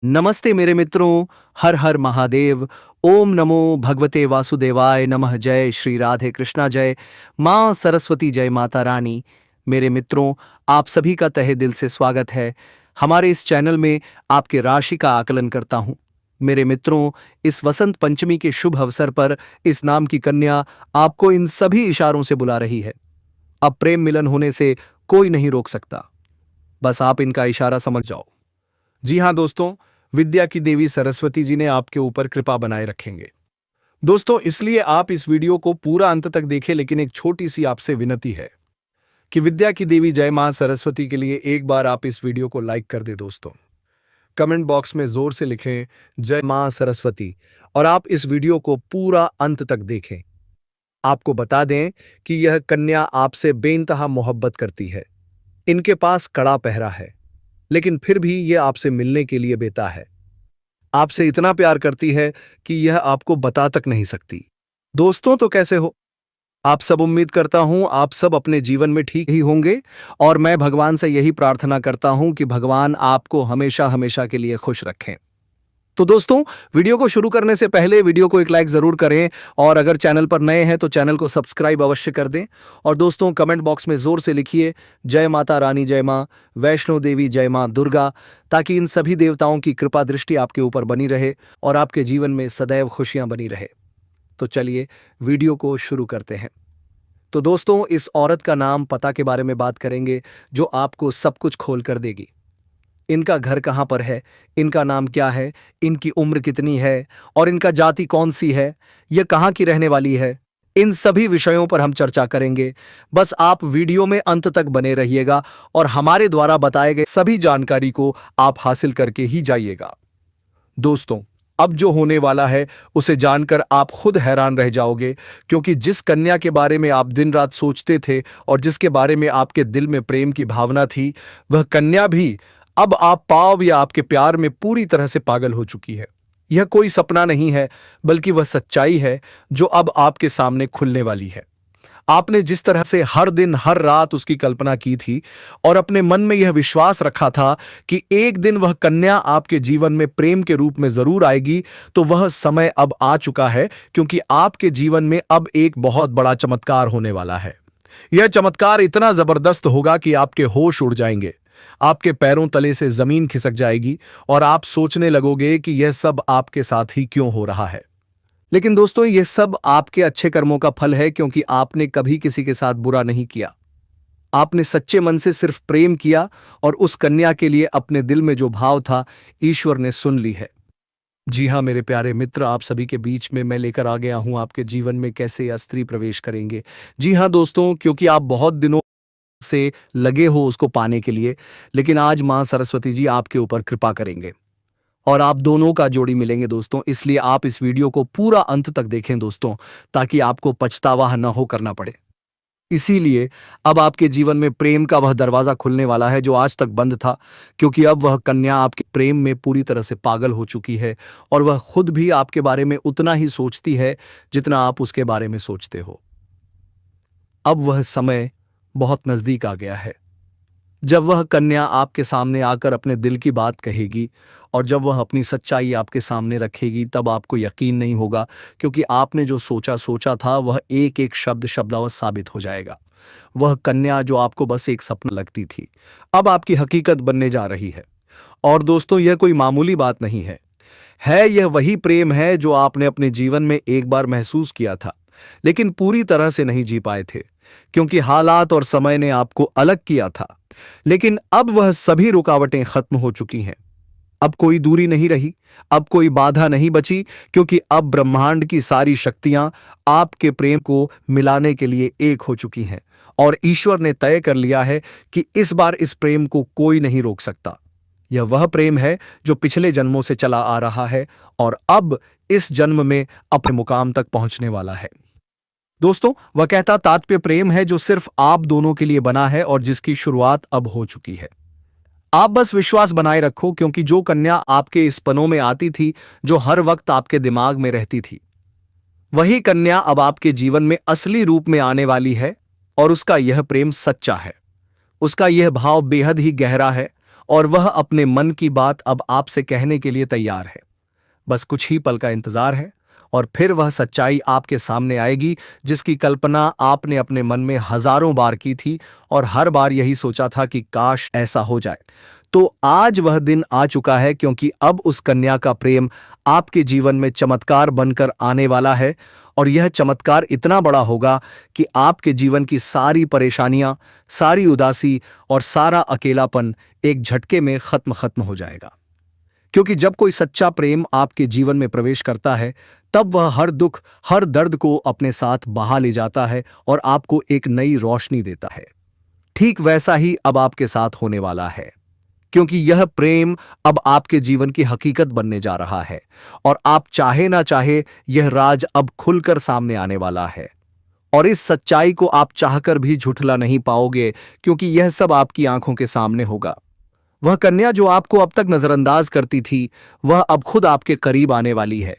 नमस्ते मेरे मित्रों। हर हर महादेव। ओम नमो भगवते वासुदेवाय नमः। जय श्री राधे कृष्णा। जय माँ सरस्वती। जय माता रानी। मेरे मित्रों, आप सभी का तहे दिल से स्वागत है हमारे इस चैनल में। आपके राशि का आकलन करता हूँ। मेरे मित्रों, इस वसंत पंचमी के शुभ अवसर पर इस नाम की कन्या आपको इन सभी इशारों से बुला रही है। अब प्रेम मिलन होने से कोई नहीं रोक सकता, बस आप इनका इशारा समझ जाओ। जी हाँ दोस्तों, विद्या की देवी सरस्वती जी ने आपके ऊपर कृपा बनाए रखेंगे। दोस्तों, इसलिए आप इस वीडियो को पूरा अंत तक देखें, लेकिन एक छोटी सी आपसे विनती है कि विद्या की देवी जय मां सरस्वती के लिए एक बार आप इस वीडियो को लाइक कर दें। दोस्तों, कमेंट बॉक्स में जोर से लिखें जय मां सरस्वती और आप इस वीडियो को पूरा अंत तक देखें। आपको बता दें कि यह कन्या आपसे बेइंतहा मोहब्बत करती है। इनके पास कड़ा पहरा है, लेकिन फिर भी यह आपसे मिलने के लिए बेता है। आपसे इतना प्यार करती है कि यह आपको बता तक नहीं सकती। दोस्तों, तो कैसे हो आप सब? उम्मीद करता हूं आप सब अपने जीवन में ठीक ही होंगे और मैं भगवान से यही प्रार्थना करता हूं कि भगवान आपको हमेशा हमेशा के लिए खुश रखें। तो दोस्तों, वीडियो को शुरू करने से पहले वीडियो को एक लाइक जरूर करें और अगर चैनल पर नए हैं तो चैनल को सब्सक्राइब अवश्य कर दें। और दोस्तों, कमेंट बॉक्स में जोर से लिखिए जय माता रानी, जय मां वैष्णो देवी, जय मां दुर्गा, ताकि इन सभी देवताओं की कृपा दृष्टि आपके ऊपर बनी रहे और आपके जीवन में सदैव खुशियां बनी रहे। तो चलिए वीडियो को शुरू करते हैं। तो दोस्तों, इस औरत का नाम पता के बारे में बात करेंगे जो आपको सब कुछ खोल कर देगी। इनका घर कहाँ पर है, इनका नाम क्या है, इनकी उम्र कितनी है और इनका जाति कौन सी है, यह कहाँ की रहने वाली है, इन सभी विषयों पर हम चर्चा करेंगे। बस आप वीडियो में अंत तक बने रहिएगा और हमारे द्वारा बताए गए सभी जानकारी को आप हासिल करके ही जाइएगा। दोस्तों, अब जो होने वाला है उसे जानकर आप खुद हैरान रह जाओगे, क्योंकि जिस कन्या के बारे में आप दिन रात सोचते थे और जिसके बारे में आपके दिल में प्रेम की भावना थी, वह कन्या भी अब आप पाव या आपके प्यार में पूरी तरह से पागल हो चुकी है। यह कोई सपना नहीं है, बल्कि वह सच्चाई है जो अब आपके सामने खुलने वाली है। आपने जिस तरह से हर दिन हर रात उसकी कल्पना की थी और अपने मन में यह विश्वास रखा था कि एक दिन वह कन्या आपके जीवन में प्रेम के रूप में जरूर आएगी, तो वह समय अब आ चुका है, क्योंकि आपके जीवन में अब एक बहुत बड़ा चमत्कार होने वाला है। यह चमत्कार इतना जबरदस्त होगा कि आपके होश उड़ जाएंगे, आपके पैरों तले से जमीन खिसक जाएगी और आप सोचने लगोगे कि यह सब आपके साथ ही क्यों हो रहा है। लेकिन दोस्तों, यह सब आपके अच्छे कर्मों का फल है, क्योंकि आपने कभी किसी के साथ बुरा नहीं किया। आपने सच्चे मन से सिर्फ प्रेम किया और उस कन्या के लिए अपने दिल में जो भाव था, ईश्वर ने सुन ली है। जी हाँ मेरे प्यारे मित्र, आप सभी के बीच में मैं लेकर आ गया हूं आपके जीवन में कैसे यह स्त्री प्रवेश करेंगे। जी हाँ दोस्तों, क्योंकि आप बहुत दिनों से लगे हो उसको पाने के लिए, लेकिन आज मां सरस्वती जी आपके ऊपर कृपा करेंगे और आप दोनों का जोड़ी मिलेंगे दोस्तों। इसलिए आप इस वीडियो को पूरा अंत तक देखें दोस्तों, ताकि आपको पछतावा न हो करना पड़े। इसीलिए अब आपके जीवन में प्रेम का वह दरवाजा खुलने वाला है जो आज तक बंद था, क्योंकि अब वह कन्या आपके प्रेम में पूरी तरह से पागल हो चुकी है और वह खुद भी आपके बारे में उतना ही सोचती है जितना आप उसके बारे में सोचते हो। अब वह समय बहुत नजदीक आ गया है जब वह कन्या आपके सामने आकर अपने दिल की बात कहेगी, और जब वह अपनी सच्चाई आपके सामने रखेगी तब आपको यकीन नहीं होगा, क्योंकि आपने जो सोचा था वह एक एक शब्द शब्दावश साबित हो जाएगा। वह कन्या जो आपको बस एक सपना लगती थी, अब आपकी हकीकत बनने जा रही है। और दोस्तों, यह कोई मामूली बात नहीं है यह वही प्रेम है जो आपने अपने जीवन में एक बार महसूस किया था, लेकिन पूरी तरह से नहीं जी पाए थे, क्योंकि हालात और समय ने आपको अलग किया था। लेकिन अब वह सभी रुकावटें खत्म हो चुकी हैं। अब कोई दूरी नहीं रही, अब कोई बाधा नहीं बची, क्योंकि अब ब्रह्मांड की सारी शक्तियां आपके प्रेम को मिलाने के लिए एक हो चुकी हैं और ईश्वर ने तय कर लिया है कि इस बार इस प्रेम को कोई नहीं रोक सकता। यह वह प्रेम है जो पिछले जन्मों से चला आ रहा है और अब इस जन्म में अपने मुकाम तक पहुंचने वाला है। दोस्तों, वह कहता तात्पर्य प्रेम है जो सिर्फ आप दोनों के लिए बना है और जिसकी शुरुआत अब हो चुकी है। आप बस विश्वास बनाए रखो, क्योंकि जो कन्या आपके इस पनों में आती थी, जो हर वक्त आपके दिमाग में रहती थी, वही कन्या अब आपके जीवन में असली रूप में आने वाली है और उसका यह प्रेम सच्चा है। उसका यह भाव बेहद ही गहरा है और वह अपने मन की बात अब आपसे कहने के लिए तैयार है। बस कुछ ही पल का इंतजार है और फिर वह सच्चाई आपके सामने आएगी जिसकी कल्पना आपने अपने मन में हजारों बार की थी और हर बार यही सोचा था कि काश ऐसा हो जाए। तो आज वह दिन आ चुका है, क्योंकि अब उस कन्या का प्रेम आपके जीवन में चमत्कार बनकर आने वाला है। और यह चमत्कार इतना बड़ा होगा कि आपके जीवन की सारी परेशानियां, सारी उदासी और सारा अकेलापन एक झटके में खत्म हो जाएगा। क्योंकि जब कोई सच्चा प्रेम आपके जीवन में प्रवेश करता है, तब वह हर दुख, हर दर्द को अपने साथ बहा ले जाता है और आपको एक नई रोशनी देता है। ठीक वैसा ही अब आपके साथ होने वाला है, क्योंकि यह प्रेम अब आपके जीवन की हकीकत बनने जा रहा है और आप चाहे ना चाहे यह राज अब खुलकर सामने आने वाला है। और इस सच्चाई को आप चाहकर भी झुठला नहीं पाओगे, क्योंकि यह सब आपकी आंखों के सामने होगा। वह कन्या जो आपको अब तक नजरअंदाज करती थी, वह अब खुद आपके करीब आने वाली है।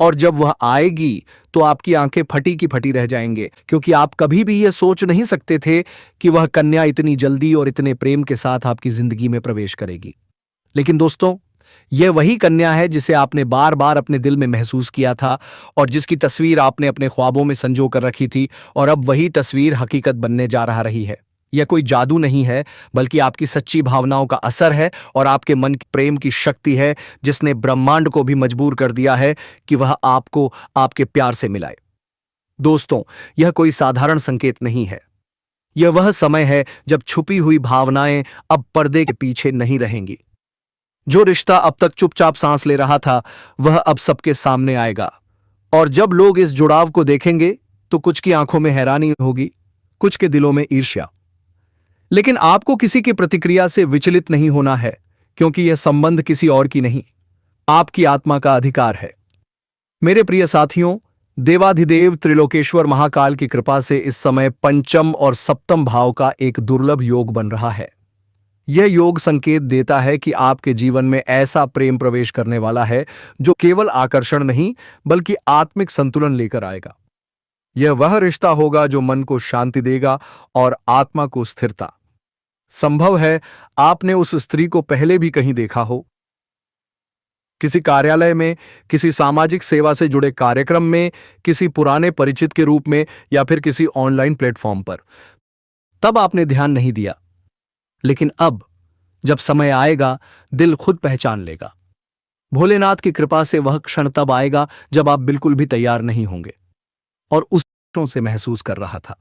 और जब वह आएगी तो आपकी आंखें फटी की फटी रह जाएंगे, क्योंकि आप कभी भी यह सोच नहीं सकते थे कि वह कन्या इतनी जल्दी और इतने प्रेम के साथ आपकी जिंदगी में प्रवेश करेगी। लेकिन दोस्तों, यह वही कन्या है जिसे आपने बार बार अपने दिल में महसूस किया था और जिसकी तस्वीर आपने अपने ख्वाबों में संजो कर रखी थी, और अब वही तस्वीर हकीकत बनने जा रही है। यह कोई जादू नहीं है, बल्कि आपकी सच्ची भावनाओं का असर है और आपके मन की प्रेम की शक्ति है, जिसने ब्रह्मांड को भी मजबूर कर दिया है कि वह आपको आपके प्यार से मिलाए। दोस्तों, यह कोई साधारण संकेत नहीं है। यह वह समय है जब छुपी हुई भावनाएं अब पर्दे के पीछे नहीं रहेंगी। जो रिश्ता अब तक चुपचाप सांस ले रहा था, वह अब सबके सामने आएगा। और जब लोग इस जुड़ाव को देखेंगे तो कुछ की आंखों में हैरानी होगी, कुछ के दिलों में ईर्ष्या। लेकिन आपको किसी की प्रतिक्रिया से विचलित नहीं होना है, क्योंकि यह संबंध किसी और की नहीं, आपकी आत्मा का अधिकार है। मेरे प्रिय साथियों, देवाधिदेव त्रिलोकेश्वर महाकाल की कृपा से इस समय पंचम और सप्तम भाव का एक दुर्लभ योग बन रहा है। यह योग संकेत देता है कि आपके जीवन में ऐसा प्रेम प्रवेश करने वाला है जो केवल आकर्षण नहीं, बल्कि आत्मिक संतुलन लेकर आएगा। यह वह रिश्ता होगा जो मन को शांति देगा और आत्मा को स्थिरता। संभव है आपने उस स्त्री को पहले भी कहीं देखा हो, किसी कार्यालय में, किसी सामाजिक सेवा से जुड़े कार्यक्रम में, किसी पुराने परिचित के रूप में, या फिर किसी ऑनलाइन प्लेटफॉर्म पर। तब आपने ध्यान नहीं दिया, लेकिन अब जब समय आएगा, दिल खुद पहचान लेगा। भोलेनाथ की कृपा से वह क्षण तब आएगा जब आप बिल्कुल भी तैयार नहीं होंगे और उस से महसूस कर रहा था।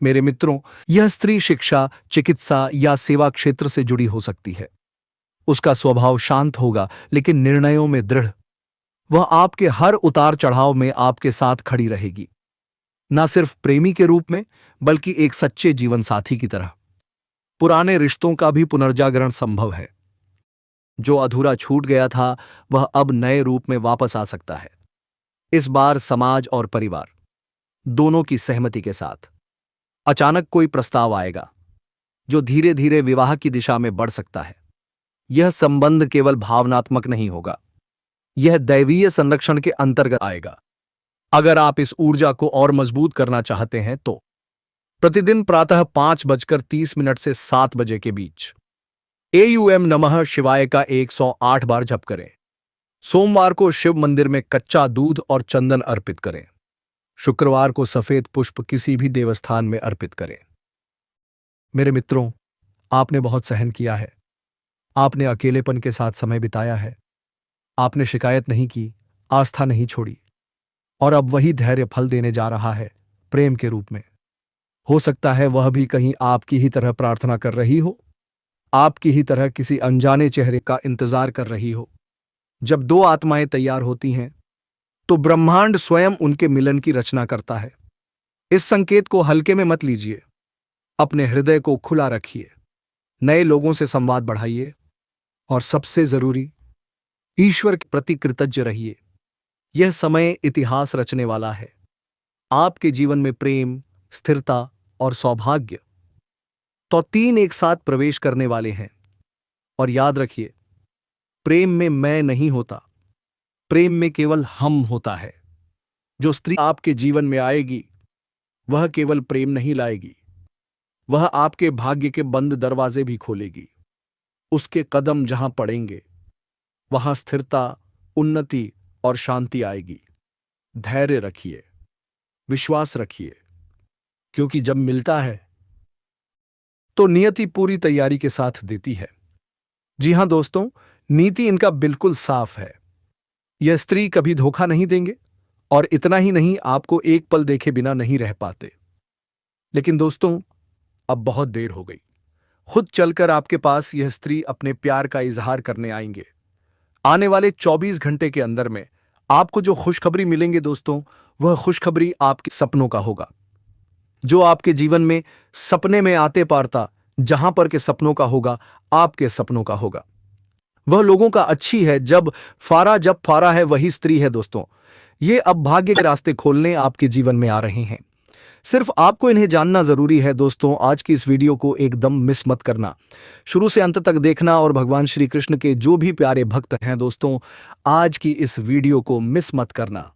मेरे मित्रों, यह स्त्री शिक्षा, चिकित्सा या सेवा क्षेत्र से जुड़ी हो सकती है। उसका स्वभाव शांत होगा, लेकिन निर्णयों में दृढ़। वह आपके हर उतार चढ़ाव में आपके साथ खड़ी रहेगी, न सिर्फ प्रेमी के रूप में, बल्कि एक सच्चे जीवन साथी की तरह। पुराने रिश्तों का भी पुनर्जागरण संभव है। जो अधूरा छूट गया था, वह अब नए रूप में वापस आ सकता है। इस बार समाज और परिवार दोनों की सहमति के साथ अचानक कोई प्रस्ताव आएगा जो धीरे धीरे विवाह की दिशा में बढ़ सकता है। यह संबंध केवल भावनात्मक नहीं होगा, यह दैवीय संरक्षण के अंतर्गत आएगा। अगर आप इस ऊर्जा को और मजबूत करना चाहते हैं तो प्रतिदिन प्रातः 5:30 से 7 बजे के बीच एयूएम नमः शिवाय का 108 बार जप करें। सोमवार को शिव मंदिर में कच्चा दूध और चंदन अर्पित करें। शुक्रवार को सफेद पुष्प किसी भी देवस्थान में अर्पित करें। मेरे मित्रों, आपने बहुत सहन किया है। आपने अकेलेपन के साथ समय बिताया है। आपने शिकायत नहीं की, आस्था नहीं छोड़ी, और अब वही धैर्य फल देने जा रहा है, प्रेम के रूप में। हो सकता है वह भी कहीं आपकी ही तरह प्रार्थना कर रही हो, आपकी ही तरह किसी अनजाने चेहरे का इंतजार कर रही हो। जब दो आत्माएं तैयार होती हैं, तो ब्रह्मांड स्वयं उनके मिलन की रचना करता है। इस संकेत को हल्के में मत लीजिए। अपने हृदय को खुला रखिए, नए लोगों से संवाद बढ़ाइए, और सबसे जरूरी, ईश्वर के प्रति कृतज्ञ रहिए। यह समय इतिहास रचने वाला है। आपके जीवन में प्रेम, स्थिरता और सौभाग्य तो तीन एक साथ प्रवेश करने वाले हैं। और याद रखिए, प्रेम में मैं नहीं होता, प्रेम में केवल हम होता है। जो स्त्री आपके जीवन में आएगी, वह केवल प्रेम नहीं लाएगी, वह आपके भाग्य के बंद दरवाजे भी खोलेगी। उसके कदम जहां पड़ेंगे वहां स्थिरता, उन्नति और शांति आएगी। धैर्य रखिए, विश्वास रखिए, क्योंकि जब मिलता है तो नियति पूरी तैयारी के साथ देती है। जी हां दोस्तों, नीति इनका बिल्कुल साफ है। यह स्त्री कभी धोखा नहीं देंगे और इतना ही नहीं, आपको एक पल देखे बिना नहीं रह पाते। लेकिन दोस्तों, अब बहुत देर हो गई। खुद चलकर आपके पास यह स्त्री अपने प्यार का इजहार करने आएंगे। आने वाले 24 घंटे के अंदर में आपको जो खुशखबरी मिलेंगे दोस्तों, वह खुशखबरी आपके सपनों का होगा। जो आपके जीवन में सपने में आते पारता जहां पर के सपनों का होगा, आपके सपनों का होगा। वह लोगों का अच्छी है, जब फारा है वही स्त्री है दोस्तों। ये अब भाग्य के रास्ते खोलने आपके जीवन में आ रहे हैं। सिर्फ आपको इन्हें जानना जरूरी है दोस्तों। आज की इस वीडियो को एकदम मिस मत करना, शुरू से अंत तक देखना। और भगवान श्री कृष्ण के जो भी प्यारे भक्त हैं दोस्तों, आज की इस वीडियो को मिस मत करना।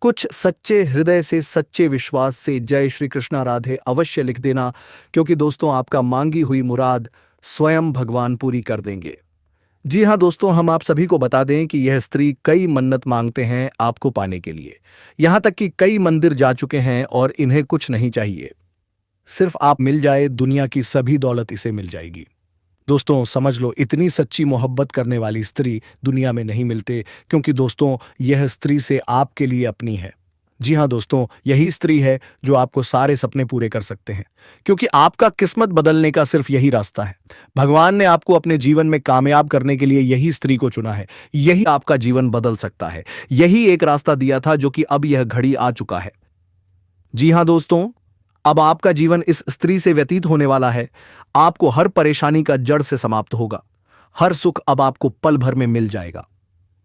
कुछ सच्चे हृदय से, सच्चे विश्वास से जय श्री कृष्णा राधे अवश्य लिख देना, क्योंकि दोस्तों आपका मांगी हुई मुराद स्वयं भगवान पूरी कर देंगे। जी हां दोस्तों, हम आप सभी को बता दें कि यह स्त्री कई मन्नत मांगते हैं आपको पाने के लिए। यहां तक कि कई मंदिर जा चुके हैं और इन्हें कुछ नहीं चाहिए, सिर्फ आप मिल जाए, दुनिया की सभी दौलत इसे मिल जाएगी। दोस्तों समझ लो, इतनी सच्ची मोहब्बत करने वाली स्त्री दुनिया में नहीं मिलते, क्योंकि दोस्तों यह स्त्री से आपके लिए अपनी है। जी हां दोस्तों, यही स्त्री है जो आपको सारे सपने पूरे कर सकते हैं, क्योंकि आपका किस्मत बदलने का सिर्फ यही रास्ता है। भगवान ने आपको अपने जीवन में कामयाब करने के लिए यही स्त्री को चुना है। यही आपका जीवन बदल सकता है। यही एक रास्ता दिया था जो कि अब यह घड़ी आ चुका है। जी हां दोस्तों, अब आपका जीवन इस स्त्री से व्यतीत होने वाला है। आपको हर परेशानी का जड़ से समाप्त होगा। हर सुख अब आपको पल भर में मिल जाएगा।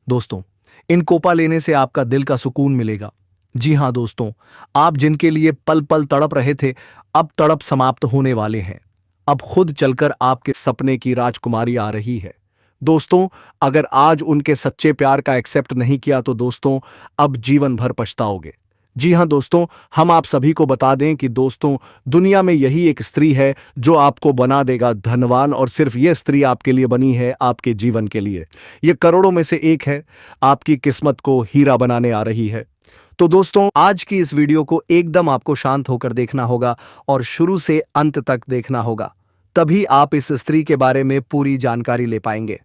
दोस्तों, इन कोपा लेने से आपका दिल का सुकून मिलेगा। जी हां दोस्तों, आप जिनके लिए पल पल तड़प रहे थे, अब तड़प समाप्त होने वाले हैं। अब खुद चलकर आपके सपने की राजकुमारी आ रही है। दोस्तों, अगर आज उनके सच्चे प्यार का एक्सेप्ट नहीं किया तो दोस्तों अब जीवन भर पछताओगे। जी हां दोस्तों, हम आप सभी को बता दें कि दोस्तों दुनिया में यही एक स्त्री है जो आपको बना देगा धनवान, और सिर्फ यह स्त्री आपके लिए बनी है, आपके जीवन के लिए। यह करोड़ों में से एक है, आपकी किस्मत को हीरा बनाने आ रही है। तो दोस्तों आज की इस वीडियो को एकदम आपको शांत होकर देखना होगा और शुरू से अंत तक देखना होगा, तभी आप इस स्त्री के बारे में पूरी जानकारी ले पाएंगे।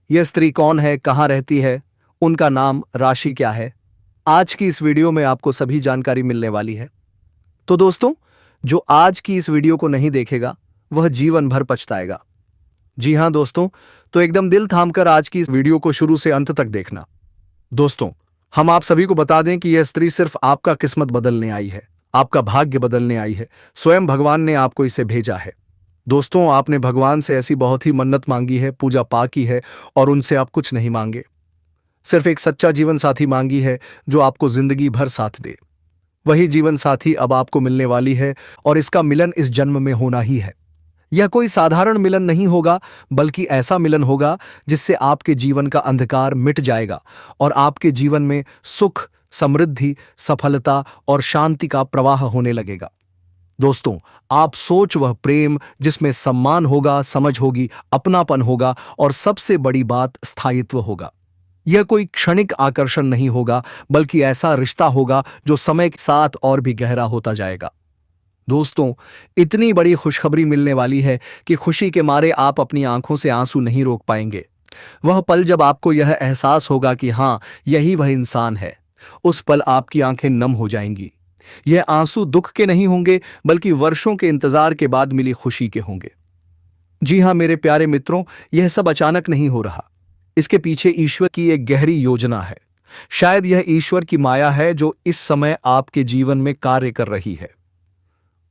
यह स्त्री कौन है, कहां रहती है, उनका नाम, राशि क्या है, आज की इस वीडियो में आपको सभी जानकारी मिलने वाली है। तो दोस्तों, जो आज की इस वीडियो को नहीं देखेगा वह जीवन भर पछताएगा। जी हां दोस्तों, तो एकदम दिल थामकर आज की इस वीडियो को शुरू से अंत तक देखना। दोस्तों, हम आप सभी को बता दें कि यह स्त्री सिर्फ आपका किस्मत बदलने आई है, आपका भाग्य बदलने आई है। स्वयं भगवान ने आपको इसे भेजा है। दोस्तों, आपने भगवान से ऐसी बहुत ही मन्नत मांगी है, पूजा पाठ की है, और उनसे आप कुछ नहीं मांगे, सिर्फ एक सच्चा जीवन साथी मांगी है जो आपको जिंदगी भर साथ दे। वही जीवन साथी अब आपको मिलने वाली है, और इसका मिलन इस जन्म में होना ही है। यह कोई साधारण मिलन नहीं होगा, बल्कि ऐसा मिलन होगा जिससे आपके जीवन का अंधकार मिट जाएगा और आपके जीवन में सुख, समृद्धि, सफलता और शांति का प्रवाह होने लगेगा। दोस्तों, आप सोच वह प्रेम जिसमें सम्मान होगा, समझ होगी, अपनापन होगा, और सबसे बड़ी बात स्थायित्व होगा। यह कोई क्षणिक आकर्षण नहीं होगा, बल्कि ऐसा रिश्ता होगा जो समय के साथ और भी गहरा होता जाएगा। दोस्तों, इतनी बड़ी खुशखबरी मिलने वाली है कि खुशी के मारे आप अपनी आंखों से आंसू नहीं रोक पाएंगे। वह पल जब आपको यह एहसास होगा कि हां, यही वह इंसान है, उस पल आपकी आंखें नम हो जाएंगी। यह आंसू दुख के नहीं होंगे, बल्कि वर्षों के इंतजार के बाद मिली खुशी के होंगे। जी हां मेरे प्यारे मित्रों, यह सब अचानक नहीं हो रहा। इसके पीछे ईश्वर की एक गहरी योजना है। शायद यह ईश्वर की माया है जो इस समय आपके जीवन में कार्य कर रही है।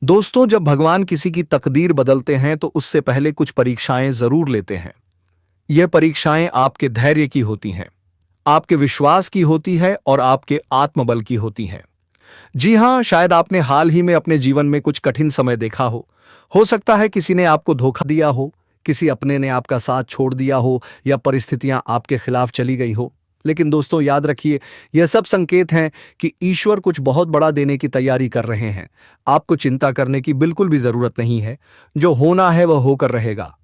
दोस्तों, जब भगवान किसी की तकदीर बदलते हैं तो उससे पहले कुछ परीक्षाएं जरूर लेते हैं। यह परीक्षाएं आपके धैर्य की होती हैं, आपके विश्वास की होती है, और आपके आत्मबल की होती हैं। जी हां, शायद आपने हाल ही में अपने जीवन में कुछ कठिन समय देखा हो सकता है किसी ने आपको धोखा दिया हो, किसी अपने ने आपका साथ छोड़ दिया हो, या परिस्थितियां आपके खिलाफ चली गई हो। लेकिन दोस्तों याद रखिए, यह सब संकेत हैं कि ईश्वर कुछ बहुत बड़ा देने की तैयारी कर रहे हैं। आपको चिंता करने की बिल्कुल भी जरूरत नहीं है। जो होना है वह होकर रहेगा।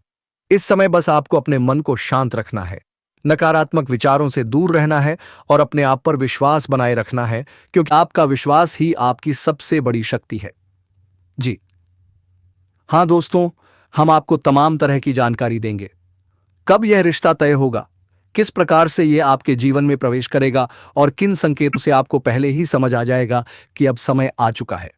इस समय बस आपको अपने मन को शांत रखना है, नकारात्मक विचारों से दूर रहना है और अपने आप पर विश्वास बनाए रखना है, क्योंकि आपका विश्वास ही आपकी सबसे बड़ी शक्ति है। जी हाँ दोस्तों, हम आपको तमाम तरह की जानकारी देंगे। कब यह रिश्ता तय होगा, किस प्रकार से यह आपके जीवन में प्रवेश करेगा और किन संकेतों से आपको पहले ही समझ आ जाएगा कि अब समय आ चुका है।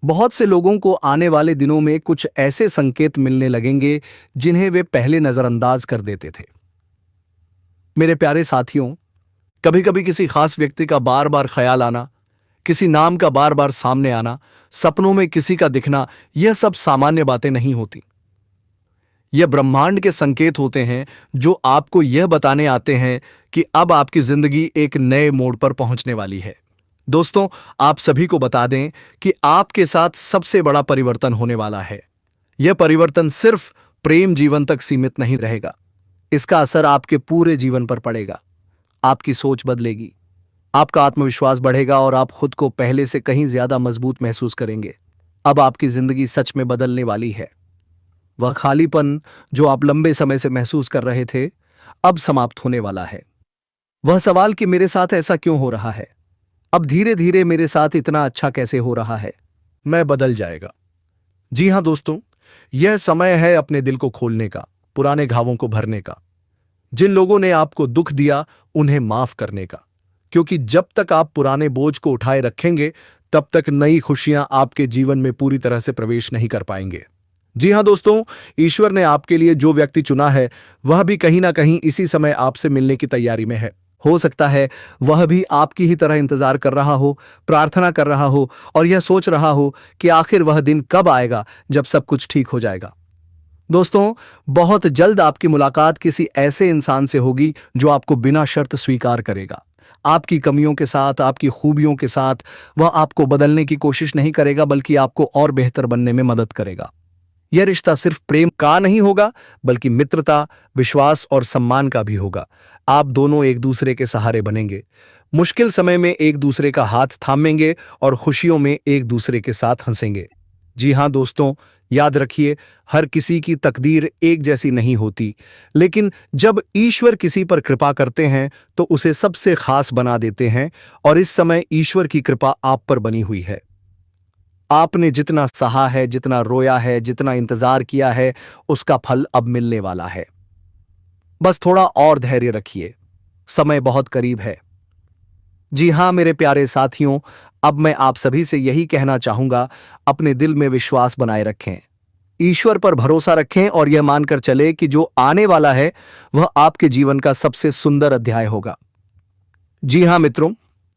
बहुत से लोगों को आने वाले दिनों में कुछ ऐसे संकेत मिलने लगेंगे जिन्हें वे पहले नजरअंदाज कर देते थे। मेरे प्यारे साथियों, कभी कभी किसी खास व्यक्ति का बार बार ख्याल आना, किसी नाम का बार बार सामने आना, सपनों में किसी का दिखना, यह सब सामान्य बातें नहीं होती। यह ब्रह्मांड के संकेत होते हैं जो आपको यह बताने आते हैं कि अब आपकी जिंदगी एक नए मोड़ पर पहुंचने वाली है। दोस्तों, आप सभी को बता दें कि आपके साथ सबसे बड़ा परिवर्तन होने वाला है। यह परिवर्तन सिर्फ प्रेम जीवन तक सीमित नहीं रहेगा, इसका असर आपके पूरे जीवन पर पड़ेगा। आपकी सोच बदलेगी, आपका आत्मविश्वास बढ़ेगा और आप खुद को पहले से कहीं ज्यादा मजबूत महसूस करेंगे। अब आपकी जिंदगी सच में बदलने वाली है। वह खालीपन जो आप लंबे समय से महसूस कर रहे थे, अब समाप्त होने वाला है। वह सवाल कि मेरे साथ ऐसा क्यों हो रहा है, अब धीरे धीरे मेरे साथ इतना अच्छा कैसे हो रहा है, मैं बदल जाएगा। जी हां दोस्तों, यह समय है अपने दिल को खोलने का, पुराने घावों को भरने का, जिन लोगों ने आपको दुख दिया उन्हें माफ करने का, क्योंकि जब तक आप पुराने बोझ को उठाए रखेंगे तब तक नई खुशियां आपके जीवन में पूरी तरह से प्रवेश नहीं कर पाएंगे। जी हां दोस्तों, ईश्वर ने आपके लिए जो व्यक्ति चुना है वह भी कहीं ना कहीं इसी समय आपसे मिलने की तैयारी में है। हो सकता है वह भी आपकी ही तरह इंतजार कर रहा हो, प्रार्थना कर रहा हो और यह सोच रहा हो कि आखिर वह दिन कब आएगा जब सब कुछ ठीक हो जाएगा। दोस्तों, बहुत जल्द आपकी मुलाकात किसी ऐसे इंसान से होगी जो आपको बिना शर्त स्वीकार करेगा। आपकी कमियों के साथ, आपकी खूबियों के साथ वह आपको बदलने की कोशिश नहीं करेगा, बल्कि आपको और बेहतर बनने में मदद करेगा। यह रिश्ता सिर्फ प्रेम का नहीं होगा, बल्कि मित्रता, विश्वास और सम्मान का भी होगा। आप दोनों एक दूसरे के सहारे बनेंगे, मुश्किल समय में एक दूसरे का हाथ थामेंगे और खुशियों में एक दूसरे के साथ हंसेंगे। जी हां दोस्तों, याद रखिए, हर किसी की तकदीर एक जैसी नहीं होती, लेकिन जब ईश्वर किसी पर कृपा करते हैं तो उसे सबसे खास बना देते हैं, और इस समय ईश्वर की कृपा आप पर बनी हुई है। आपने जितना सहा है, जितना रोया है, जितना इंतजार किया है, उसका फल अब मिलने वाला है। बस थोड़ा और धैर्य रखिए, समय बहुत करीब है। जी हां मेरे प्यारे साथियों, अब मैं आप सभी से यही कहना चाहूंगा, अपने दिल में विश्वास बनाए रखें, ईश्वर पर भरोसा रखें और यह मानकर चले कि जो आने वाला है वह आपके जीवन का सबसे सुंदर अध्याय होगा। जी हां मित्रों,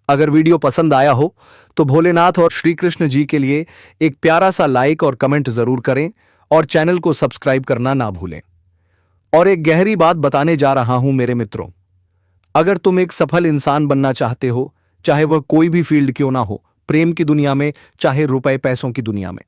अगर वीडियो पसंद आया हो तो भोलेनाथ और श्री कृष्ण जी के लिए एक प्यारा सा लाइक और कमेंट जरूर करें और चैनल को सब्सक्राइब करना ना भूलें। और एक गहरी बात बताने जा रहा हूं मेरे मित्रों, अगर तुम एक सफल इंसान बनना चाहते हो, चाहे वह कोई भी फील्ड क्यों ना हो, प्रेम की दुनिया में, चाहे रुपए पैसों की दुनिया में,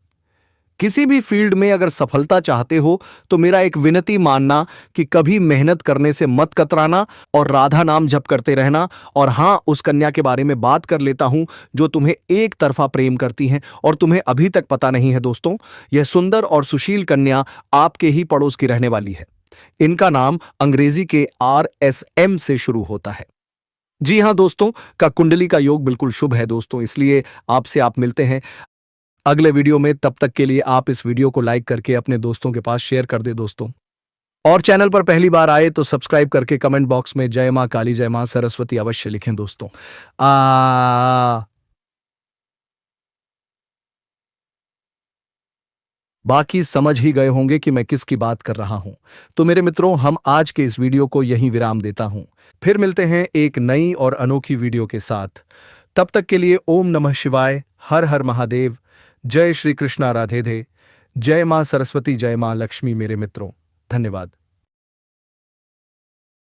किसी भी फील्ड में अगर सफलता चाहते हो तो मेरा एक विनती मानना कि कभी मेहनत करने से मत कतराना और राधा नाम जप करते रहना। और हां, उस कन्या के बारे में बात कर लेता हूं जो तुम्हें एक तरफा प्रेम करती हैं और तुम्हें अभी तक पता नहीं है। दोस्तों, यह सुंदर और सुशील कन्या आपके ही पड़ोस की रहने वाली है। इनका नाम अंग्रेजी के RSM से शुरू होता है। जी हां दोस्तों, का कुंडली का योग बिल्कुल शुभ है दोस्तों, इसलिए आपसे आप मिलते हैं अगले वीडियो में। तब तक के लिए आप इस वीडियो को लाइक करके अपने दोस्तों के पास शेयर कर दे दोस्तों, और चैनल पर पहली बार आए तो सब्सक्राइब करके कमेंट बॉक्स में जय मां काली, जय मां सरस्वती अवश्य लिखें दोस्तों। बाकी समझ ही गए होंगे कि मैं किसकी बात कर रहा हूं। तो मेरे मित्रों, हम आज के इस वीडियो को यहीं विराम देता हूं, फिर मिलते हैं एक नई और अनोखी वीडियो के साथ। तब तक के लिए ओम नमः शिवाय, हर हर महादेव, जय श्री कृष्णा, राधे धे, जय मां सरस्वती, जय मां लक्ष्मी मेरे मित्रों। धन्यवाद।